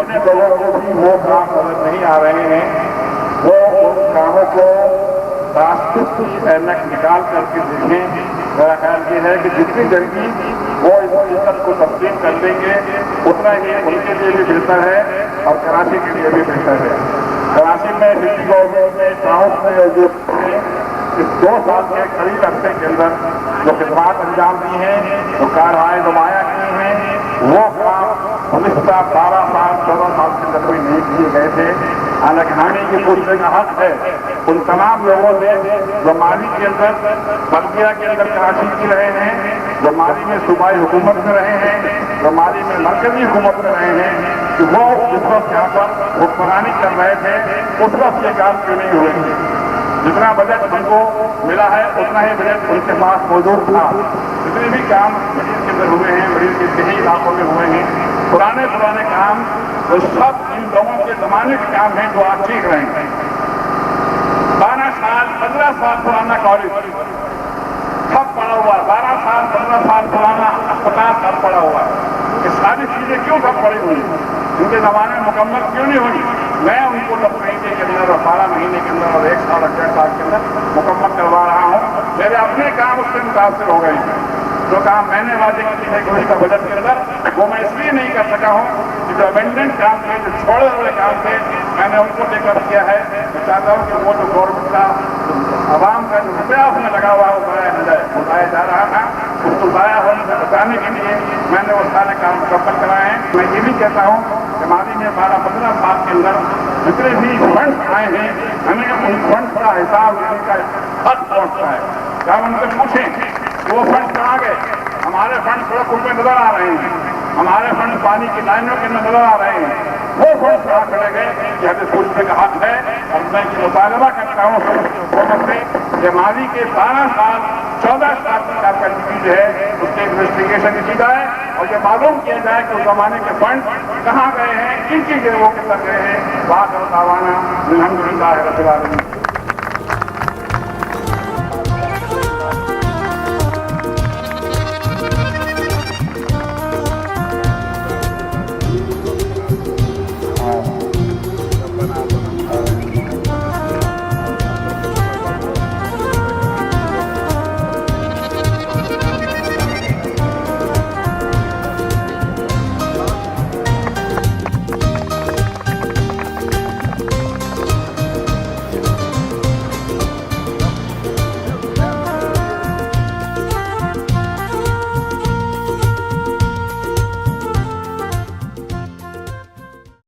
जितने लोगों को भी वो काम नजर नहीं आ रहे हैं, वो उन कामों को रास्ते की ऐनक निकाल करके देखें। मेरा ख्याल ये है कि जितनी जल्दी वो इस हकीकत को तस्लीम कर लेंगे उतना ही उनके लिए भी बेहतर है और कराची के लिए भी बेहतर है। कराची में सिटी गवर्नमेंट ने टाउन में जो इस 2 साल के करीब अरसे के अंदर जो खिदमात अंजाम दी हैं, जो कार्रवाई नुमाया की हैं, वो काम गुज़िश्ता 12 साल 14 साल के अंदर कोई नहीं किए गए थे। हालांकि हमें ये पूछने का हक है उन तमाम लोगों से जो माली के अंदर बल्दिया के अंदर कराची की रहे हैं, जो माली में सूबाई हुकूमत में रहे हैं, जो माली में मरकजी हुकूमत में रहे हैं, कि वो जिस वक्त यहाँ पर हुक्मरानी कर रहे थे उस वक्त ये काम क्यों नहीं हुए। जितना बजट उनको मिला है उतना ही बजट उनके पास मौजूद था। जितने भी काम मरीज के अंदर हुए हैं, मरीज के कई इलाकों में हुए हैं, पुराने काम वो सब इन लोगों के जमाने के काम हैं जो आप सीख रहे हैं। 12 साल 15 साल पुराना कॉलेज सब पड़ा हुआ, 12 साल 15 साल पुराना अस्पताल सब पड़ा हुआ। ये सारी चीजें क्यों सब पड़ी हुई, इनके जमाने में मुकम्मल क्यों नहीं हुई। मैं उनको 10 महीने के अंदर और 12 महीने के अंदर और 1 साल और 1.5 साल के अंदर मुकम्मल करवा रहा हूँ। मेरे अपने काम उससे मुतासर हो गए हैं। जो काम मैंने वादे की है गुज़िश्ता बजट के अंदर, वो मैं इसलिए नहीं कर सका हूँ कि जो अमेंडमेंट काम थे, जो छोड़े हुए काम थे, मैंने उनको लेकर किया है। मैं चाहता हूँ कि वो जो गवर्नमेंट का आवाम का जो रुपया उसमें लगा हुआ वो ज़ाया न जाए, वो ज़ाया जा रहा था, उसको ज़ाया होने से बचाने के लिए मैंने वो सारे काम मुकम्मल कराए हैं। मैं ये भी कहता हूँ कि माली में 12-15 साल के अंदर जितने भी फंड्स आए हैं, हमें उन फंड्स का हिसाब देने का हक पहुँचता है। क्या हम उनसे पूछें वो फंड कहाँ गए। हमारे फंड सड़कों में नजर आ रहे हैं, हमारे फंड पानी की लाइनों के अंदर नजर आ रहे हैं, वो फंड कहाँ चले गए, ये हमें पूछने का हक है। और मैं ये मुतालबा करता हूँ हुकूमत से कि माली के 12 साल 14 साल की आपका चीज है उसके इन्वेस्टिगेशन की जाए और ये मालूम किया जाए कि उस जमाने के फंड कहाँ गए हैं, किन की जेबों के अंदर गए हैं। वाक़ बतावाना अल्हम्दुलिल्लाह रब्बिल आलमीन।